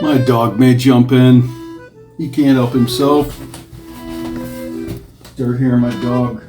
My dog may jump in. He can't help himself. Start hearing my dog.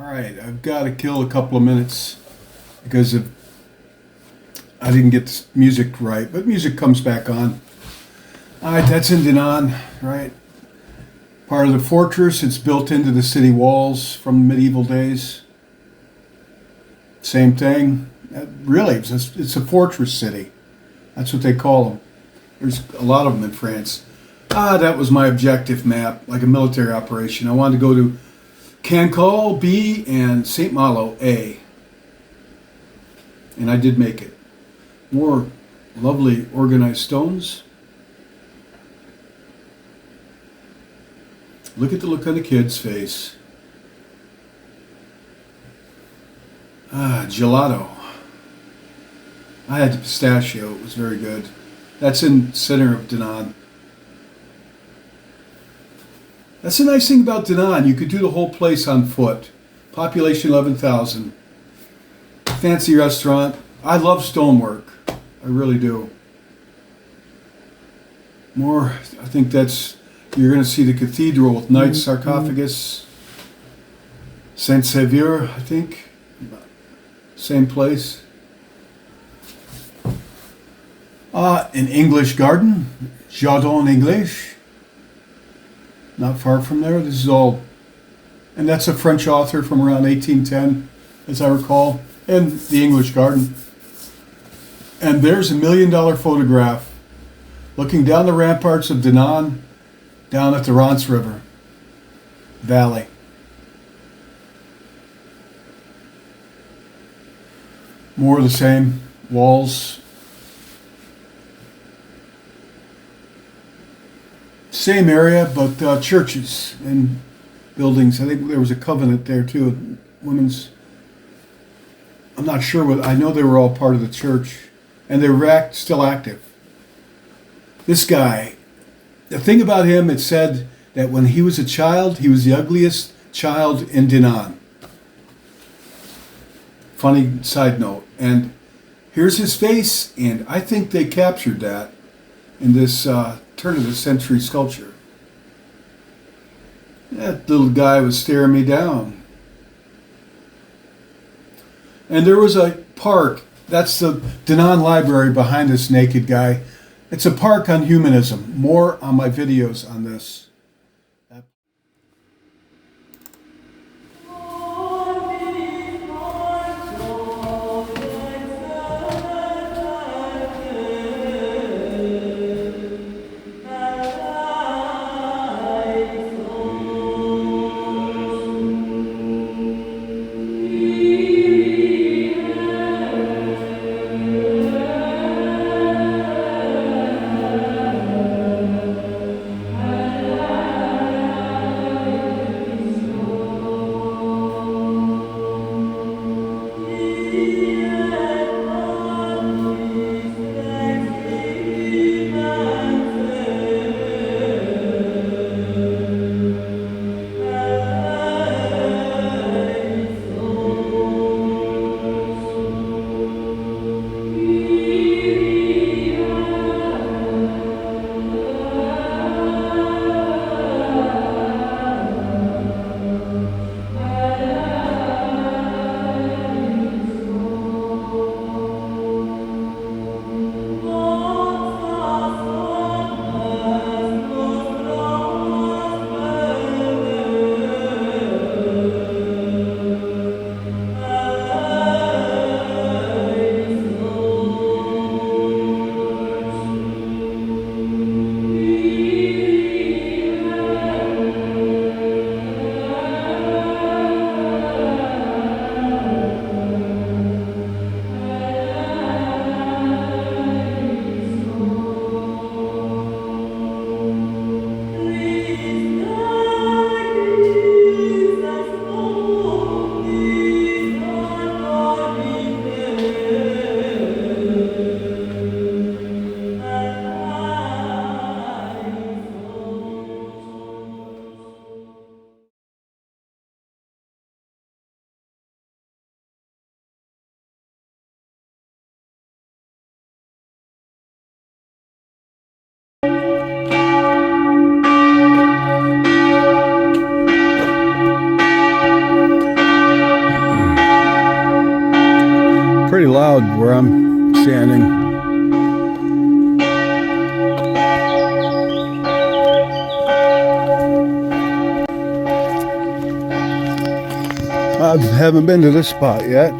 Alright, I've got to kill a couple of minutes because I didn't get the music right, but music comes back on. Alright, that's in Dinan, right? Part of the fortress, it's built into the city walls from medieval days. Same thing. Really, it's a fortress city. That's what they call them. There's a lot of them in France. That was my objective map, like a military operation. I wanted to go to Cancale, B, and St. Malo, A. And I did make it. More lovely organized stones. Look at the look on the kid's face. Gelato. I had the pistachio. It was very good. That's in the center of Dinan. That's the nice thing about Dinan. You could do the whole place on foot. Population 11,000. Fancy restaurant. I love stonework. I really do. More, I think you're going to see the cathedral with knight's sarcophagus. Saint Sevier, I think. Same place. An English garden. Jardin English. Not far from there. This is all, and that's a French author from around 1810, as I recall, and the English garden. And there's $1 million photograph looking down the ramparts of Dinan, down at the Rance River Valley. More of the same, walls. Same area, but churches and buildings. I think there was a convent there too, women's. I'm not sure what. I know they were all part of the church, and they were still active. This guy, the thing about him, it said that when he was a child, he was the ugliest child in Dinan. Funny side note. And here's his face, and I think they captured that in this turn of the century sculpture. That little guy was staring me down. And there was a park. That's the Dinan Library behind this naked guy. It's a park on humanism. More on my videos on this. La loud where I'm standing. I haven't been to this spot yet.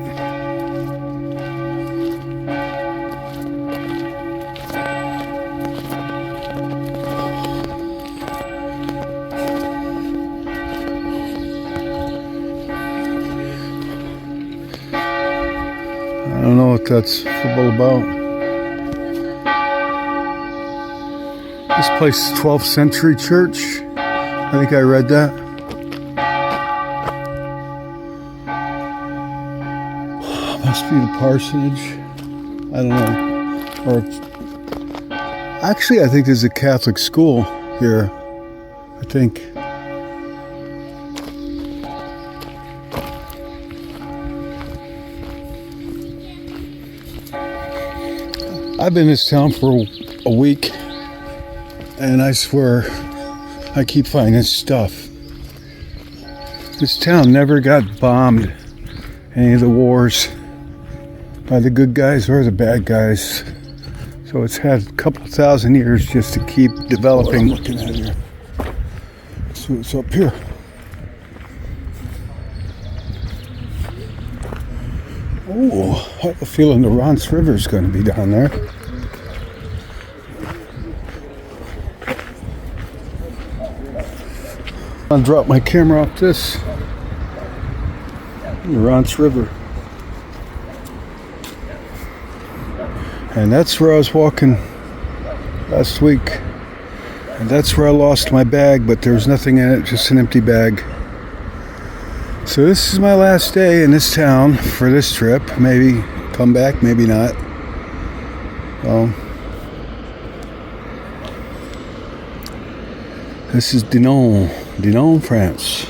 I don't know what that's all about. This place is 12th century church. I think I read that. Must be the parsonage. I don't know. Or actually, I think there's a Catholic school here. I think. I've been in this town for a week, and I swear I keep finding stuff. This town never got bombed any of the wars by the good guys or the bad guys. So it's had a couple thousand years just to keep developing. What I'm looking at here. Let's see what's up here. Oh, I have a feeling the Rance River is going to be down there. I'll drop my camera off this. The Rance River. And that's where I was walking last week. And that's where I lost my bag, but there was nothing in it, just an empty bag. So this is my last day in this town for this trip. Maybe come back, maybe not. This is Dinan, France.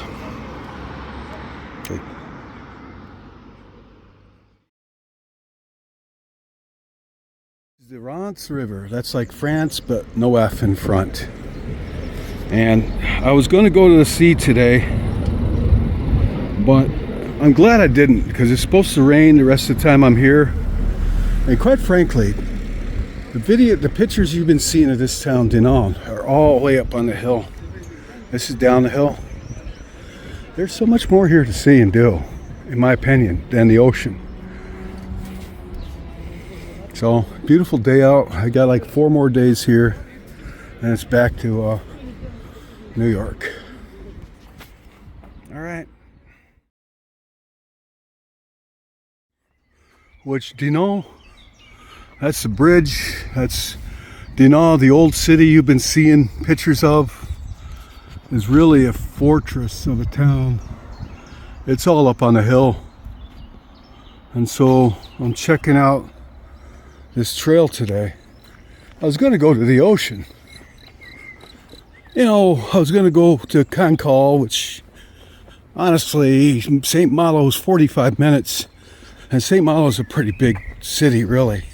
Okay. The Rance River. That's like France, but no F in front. And I was going to go to the sea today, but I'm glad I didn't, because it's supposed to rain the rest of the time I'm here. And quite frankly, the pictures you've been seeing of this town, Dinan, are all the way up on the hill. This is down the hill. There's so much more here to see and do, in my opinion, than the ocean. So, beautiful day out. I got like 4 more days here, and it's back to New York. All right. Which Dinan, that's the bridge. That's Dinan, the old city you've been seeing pictures of, is really a fortress of a town. It's all up on the hill. And so I'm checking out this trail today. I was going to go to the ocean. You know, I was going to go to Cancun, which honestly, St. Malo is 45 minutes. And St. Malo is a pretty big city, really.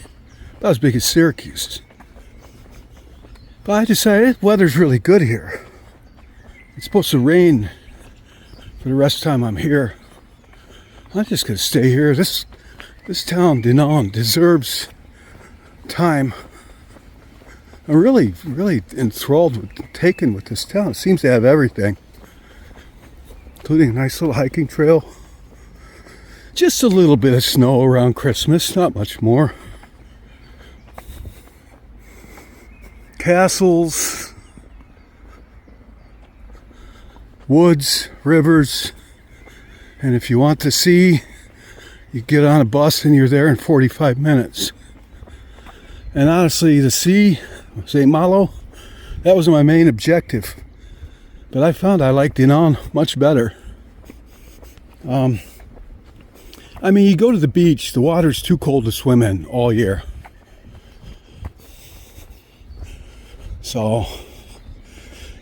About as big as Syracuse. But I decided the weather's really good here. It's supposed to rain for the rest of the time I'm here. I'm just going to stay here. This town, Dinan, deserves time. I'm really, really enthralled, taken with this town. It seems to have everything, including a nice little hiking trail. Just a little bit of snow around Christmas, not much more. Castles, woods, rivers, and if you want to see, you get on a bus and you're there in 45 minutes. And honestly, the sea, St. Malo, that was my main objective. But I found I liked Dinan much better. I mean, you go to the beach, the water's too cold to swim in all year. So,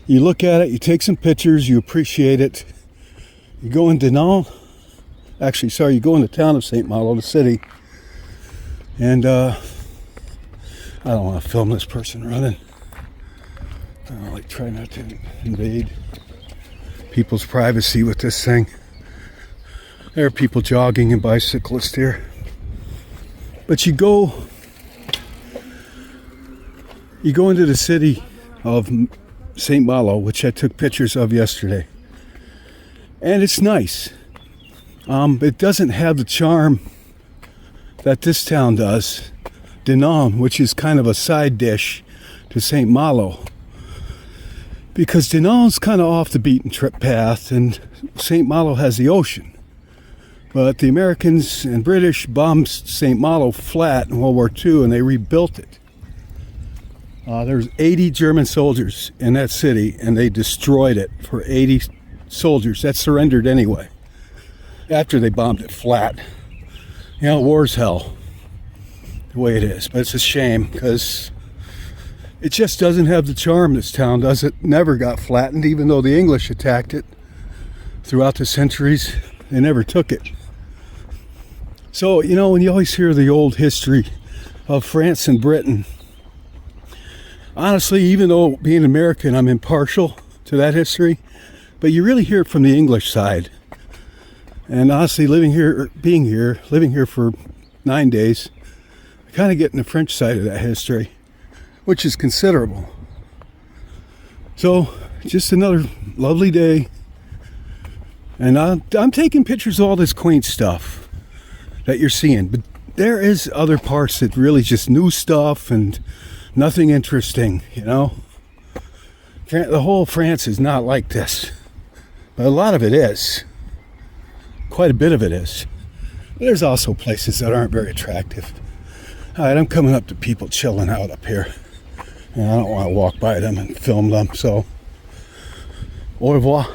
you look at it, you take some pictures, you appreciate it. You go in Dinan, you go in the town of St. Malo, the city. And, I don't want to film this person running. I try not to invade people's privacy with this thing. There are people jogging and bicyclists here. But you go into the city of St. Malo, which I took pictures of yesterday. And it's nice. It doesn't have the charm that this town does. Dinan, which is kind of a side dish to St. Malo. Because Dinan's kind of off the beaten path, and St. Malo has the ocean. But the Americans and British bombed St. Malo flat in World War II, and they rebuilt it. There's 80 German soldiers in that city, and they destroyed it for 80 soldiers that surrendered anyway, after they bombed it flat. You know, war's hell, the way it is. But it's a shame, because it just doesn't have the charm this town does. It never got flattened, even though the English attacked it throughout the centuries. They never took it. So, you know, when you always hear the old history of France and Britain, honestly, even though being American, I'm impartial to that history, but you really hear it from the English side. And honestly, living here for 9 days, I kind of get in the French side of that history, which is considerable. So, just another lovely day. And I'm taking pictures of all this quaint stuff that you're seeing. But there is other parts that really just new stuff and nothing interesting, you know. The whole France is not like this. But a lot of it is. Quite a bit of it is. But there's also places that aren't very attractive. Alright, I'm coming up to people chilling out up here. And I don't want to walk by them and film them, so au revoir.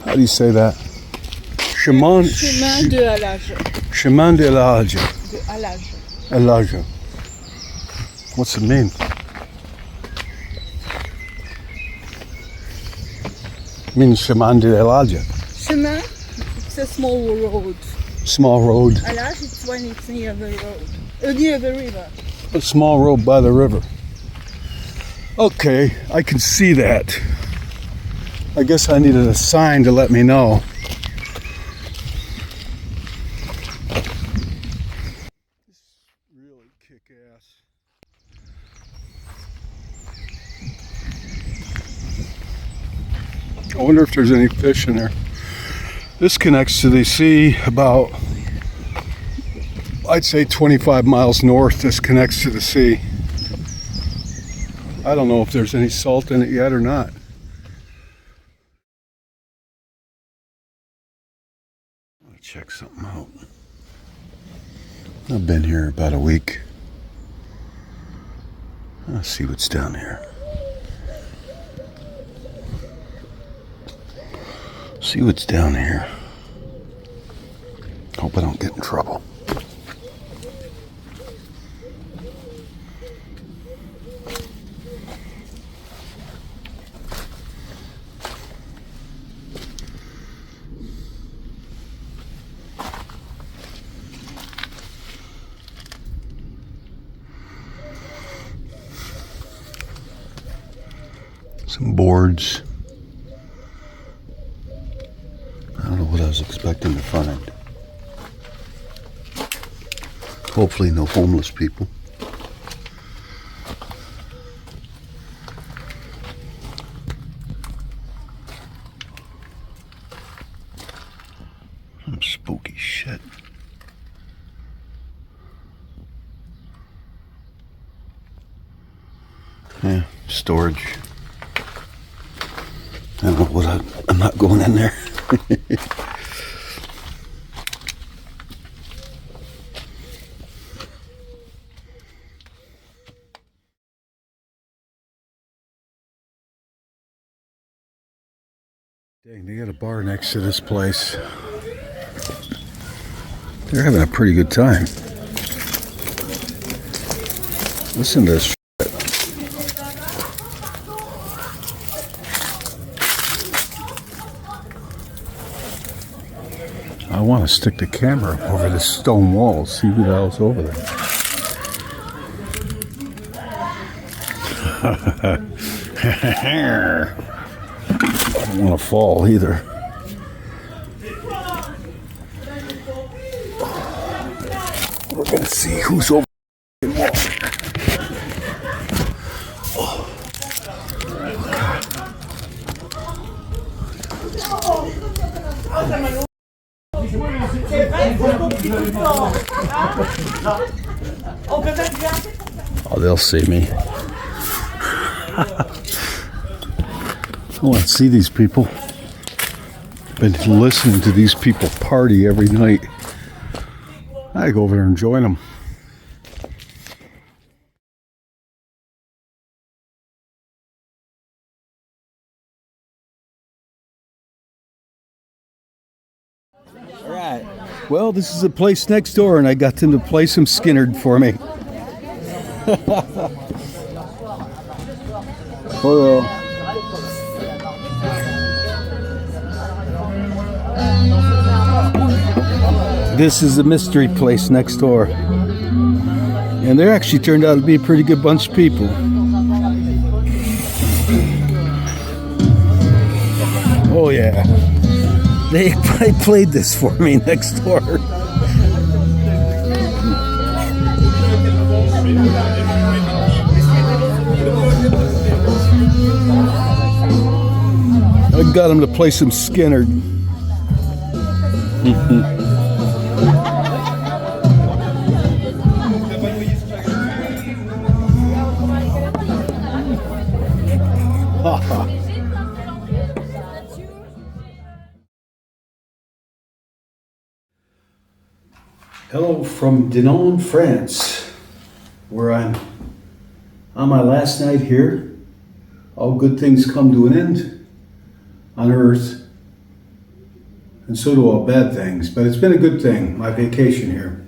How do you say that? Chemin de Allage. Chemin de Allage. Allage. What's it mean? It means Chemin de Allage. Chemin, it's a small road. Small road. Allage, it's when it's near the road. Near the river. A small road by the river. Okay, I can see that. I guess I needed a sign to let me know. This is really kick-ass. I wonder if there's any fish in there. This connects to the sea about, I'd say 25 miles north. This connects to the sea. I don't know if there's any salt in it yet or not. Check something out. I've been here about a week. Let's see what's down here. See what's down here. Hope I don't get in trouble. Some boards. I don't know what I was expecting to find. Hopefully no homeless people. Some spooky shit. Yeah, storage. I don't know what I'm not going in there. Dang, they got a bar next to this place. They're having a pretty good time. Listen to this. I want to stick the camera over this stone wall, see who the hell's over there. I don't want to fall either. We're going to see who's over the wall. Oh, they'll see me. I want to see these people. Been listening to these people party every night. I go over there and join them. All right. Well, this is the place next door, and I got them to play some Skinnerd for me. Hello. This is the mystery place next door. And they actually turned out to be a pretty good bunch of people. Oh yeah. They played this for me next door. I got them to play some Skinnerd. Hello from Dinan, France, where I'm on my last night here. All good things come to an end on earth, and so do all bad things, but it's been a good thing, my vacation here.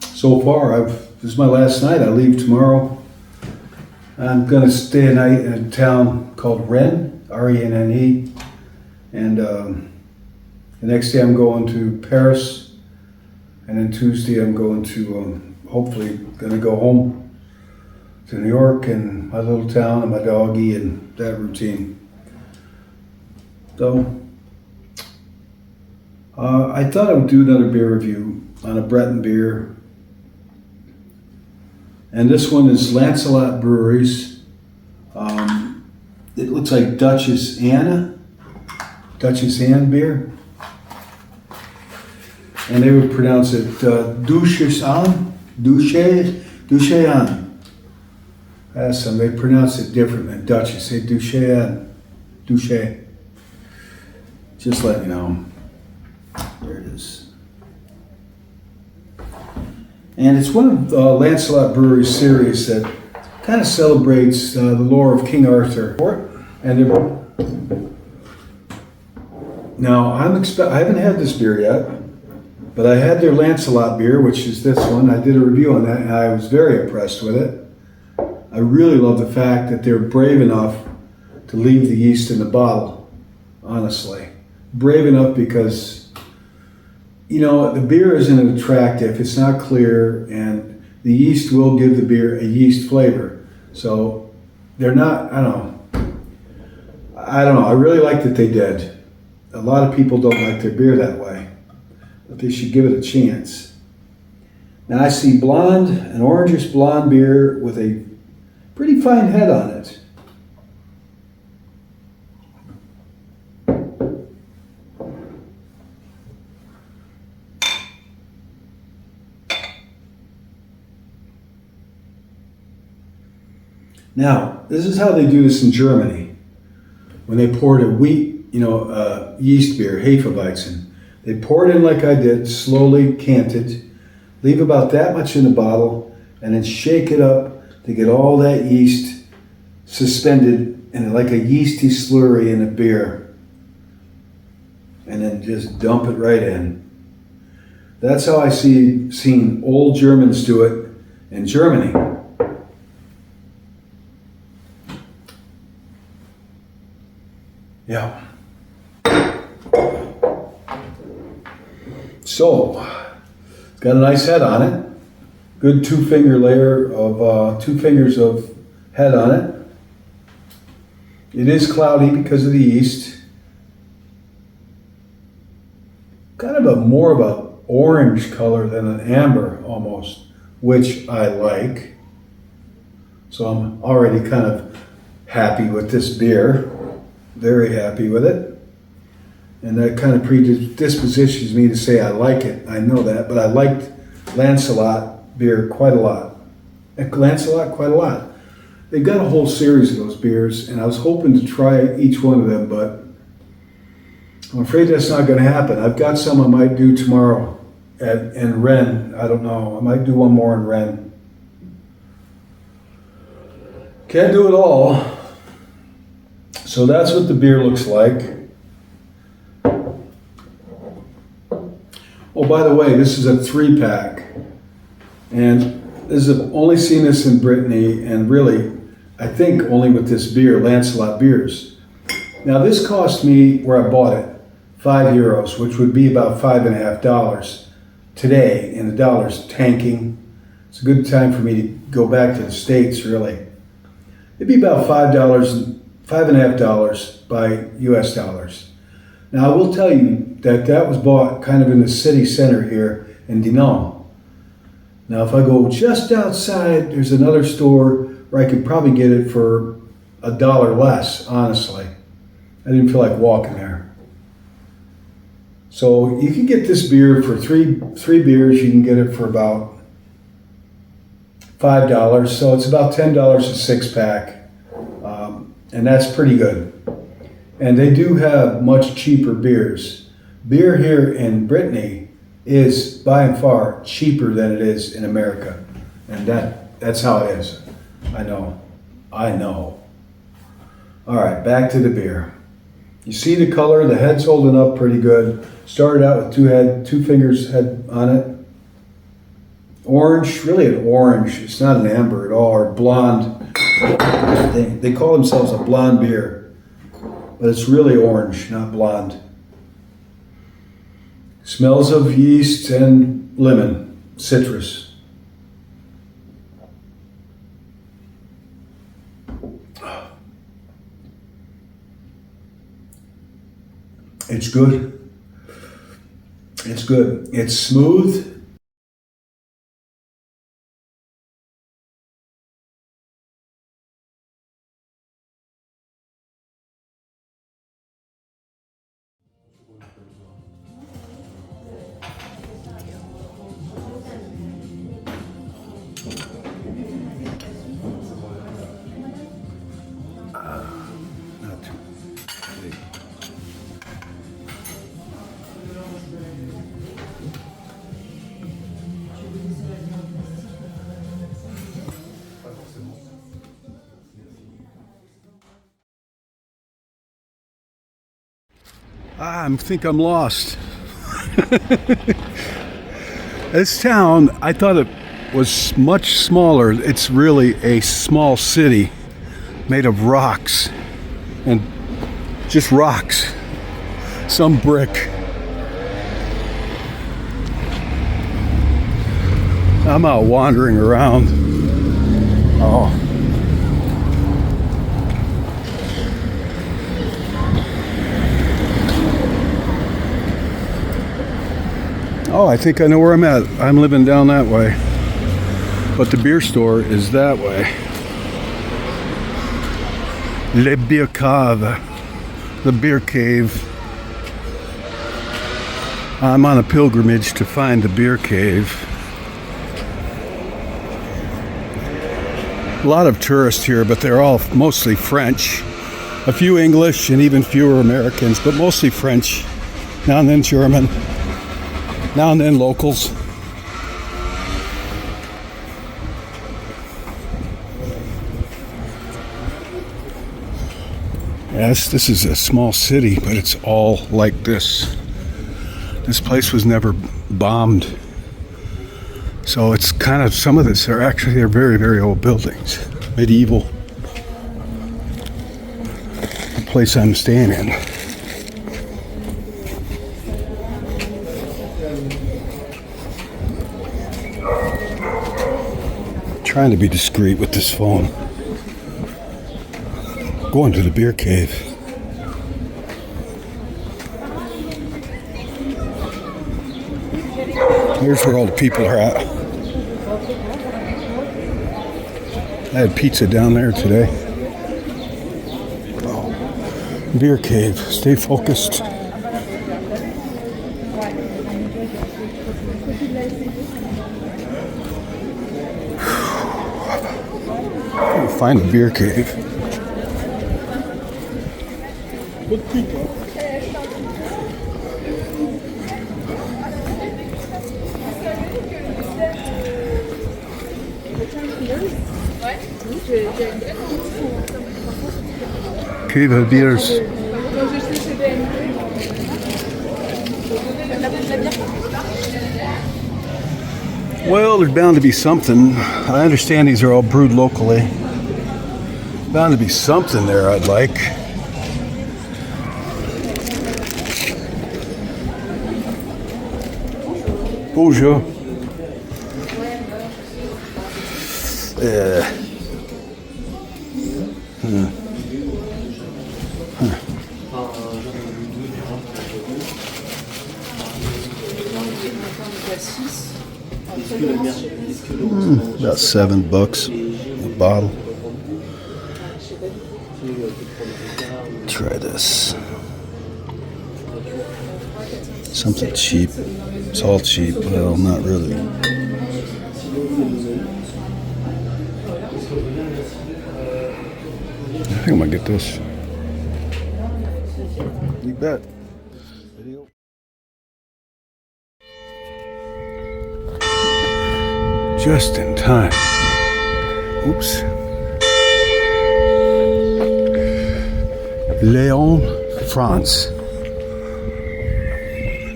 So far, this is my last night. I leave tomorrow. I'm going to stay a night in a town called Rennes, R-E-N-N-E, and the next day I'm going to Paris. And then Tuesday I'm going to, hopefully, going to go home to New York and my little town and my doggie and that routine. So, I thought I would do another beer review on a Breton beer. And this one is Lancelot Brewery's. It looks like Duchess Anne beer. And they would pronounce it Duchess Anne. Ask them, they pronounce it different than Duchess. Say Duchess Anne. Duchess. Just let me know. There it is. And it's one of Lancelot Brewery's series that kind of celebrates the lore of King Arthur. And now, I haven't had this beer yet. But I had their Lancelot beer, which is this one. I did a review on that, and I was very impressed with it. I really love the fact that they're brave enough to leave the yeast in the bottle, honestly. Brave enough because, you know, the beer isn't attractive, it's not clear, and the yeast will give the beer a yeast flavor. So they're not, I don't know. I really like that they did. A lot of people don't like their beer that way. But they should give it a chance. Now I see blonde, an orangish blonde beer with a pretty fine head on it. Now, this is how they do this in Germany. When they poured a wheat, yeast beer, Hefeweizen. They pour it in like I did, slowly cant it, leave about that much in the bottle, and then shake it up to get all that yeast suspended in like a yeasty slurry in a beer. And then just dump it right in. That's how I seen old Germans do it in Germany. Yeah. So, it's got a nice head on it. Good 2-finger layer of 2 fingers of head on it. It is cloudy because of the east. Kind of more of a orange color than an amber almost, which I like. So I'm already kind of happy with this beer. Very happy with it. And that kind of predispositions me to say I like it. I know that, but I liked Lancelot beer quite a lot. Lancelot quite a lot. They've got a whole series of those beers, and I was hoping to try each one of them, but I'm afraid that's not going to happen. I've got some I might do tomorrow in Rennes. I don't know. I might do one more in Rennes. Can't do it all. So that's what the beer looks like. Oh, by the way, this is a 3-pack. And this is, I've only seen this in Brittany, and really, I think only with this beer, Lancelot Beers. Now this cost me, where I bought it, €5, which would be about $5.50 today, and the dollar's tanking. It's a good time for me to go back to the States, really. It'd be about $5.50 by US dollars. Now I will tell you that that was bought kind of in the city center here in Dinan. Now if I go just outside, there's another store where I could probably get it for $1 less, honestly. I didn't feel like walking there. So you can get this beer for three beers. You can get it for about $5. So it's about $10 a 6-pack. And that's pretty good. And they do have much cheaper beers. Beer here in Brittany is by and far cheaper than it is in America. And that's how it is. I know. All right, back to the beer. You see the color, the head's holding up pretty good. Started out with two fingers head on it. Orange, really an orange. It's not an amber at all, or blonde. They call themselves a blonde beer, but it's really orange, not blonde. Smells of yeast and lemon, citrus. It's good. It's good. It's smooth. Not too big. I think I'm lost. This town, I thought it was much smaller. It's really a small city made of rocks, and just rocks, some brick. I'm out wandering around. Oh, I think I know where I'm at. I'm living down that way. But the beer store is that way. Le Beer Cave. The beer cave. I'm on a pilgrimage to find the beer cave. A lot of tourists here, but they're all mostly French. A few English and even fewer Americans, but mostly French. Now and then German. Now and then locals. Yes, this is a small city, but it's all like this. This place was never bombed. So it's kind of, some of this are actually, they're very, very old buildings. Medieval. The place I'm staying in. Trying to be discreet with this phone. Going to the beer cave. Here's where all the people are at. I had pizza down there today. Oh. Beer cave. Stay focused. Find a beer cave. Cave of beers. Well, there's bound to be something. I understand these are all brewed locally. Bound to be something there I'd like. Bonjour. About $7 a bottle. Try this. Something cheap. It's all cheap. Well, not really. I think I'm gonna get this. You bet. Just in time. Oops. Lehon, France.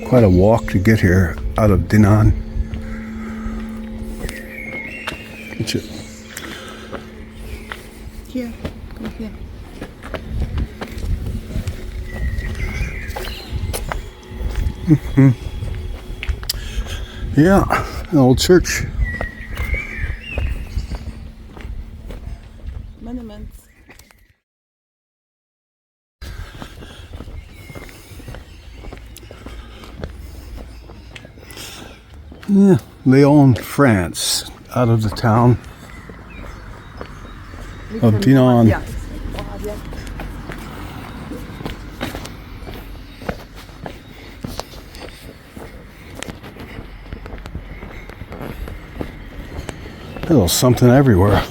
Quite a walk to get here out of Dinan. Get you. Here, come here. Yeah, an old church. Monuments. Yeah, Léhon, France, out of the town of Dinan. A little something everywhere.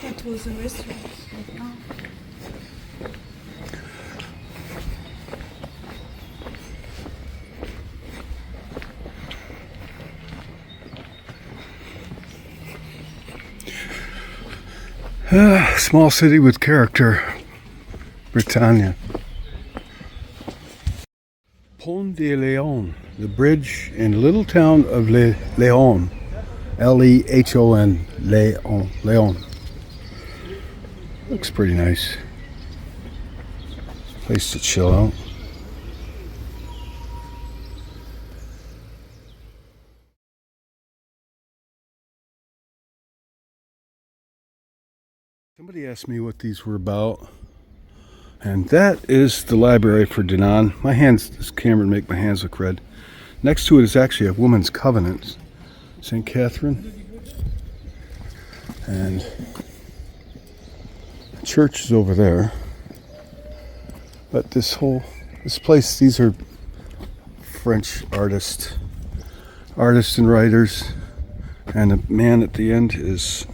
That was a restaurant. Small city with character, Brittany. Pont de Léhon, the bridge in the little town of Lehon. Lehon. Lehon. Looks pretty nice. Place to chill out. Somebody asked me what these were about, and that is the library for Dinan. My hands, this camera make my hands look red. Next to it is actually a woman's covenant, St. Catherine, and the church is over there. But this place, these are French artists and writers, and the man at the end is.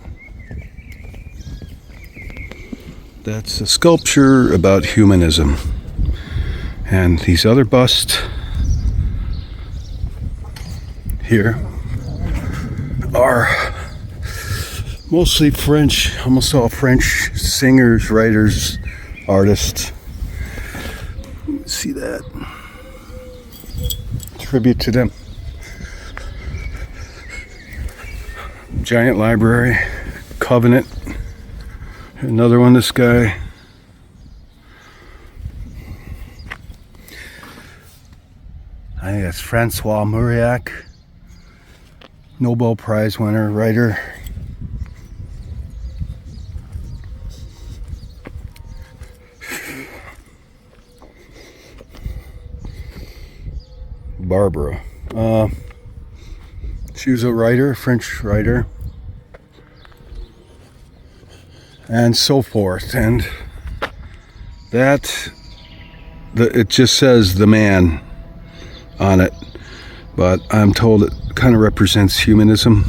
That's a sculpture about humanism. And these other busts here are mostly French, almost all French singers, writers, artists. See that? Tribute to them. Giant library, Covenant. Another one, this guy. I think that's Francois Mauriac, Nobel Prize winner, writer. Barbara. She was a writer, French writer, and so forth. And that, it just says the man on it, but I'm told it kind of represents humanism.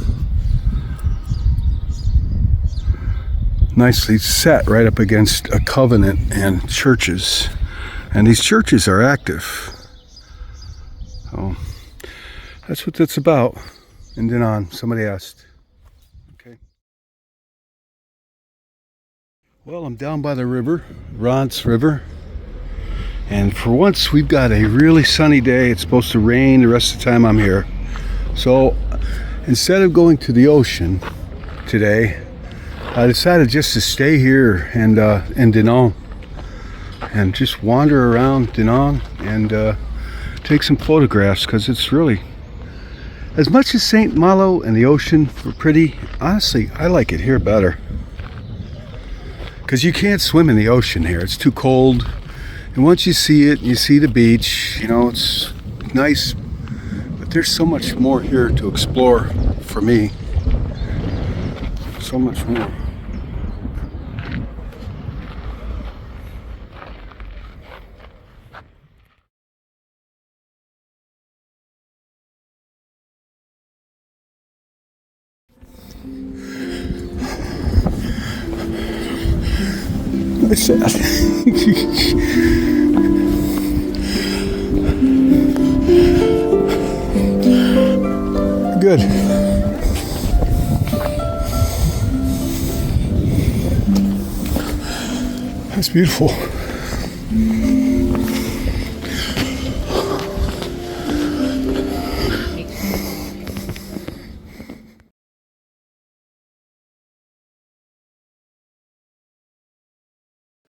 Nicely set right up against a covenant and churches, and these churches are active. So that's what that's about. In Dinan, somebody asked. Okay. Well, I'm down by the river, Rance River. And for once, we've got a really sunny day. It's supposed to rain the rest of the time I'm here. So instead of going to the ocean today, I decided just to stay here and in Dinan and just wander around Dinan and take some photographs, because it's really, as much as St. Malo and the ocean were pretty, honestly, I like it here better. Because you can't swim in the ocean here. It's too cold. And once you see it, you see the beach, you know, it's nice. But there's so much more here to explore for me. So much more. It's sad. Good. That's beautiful.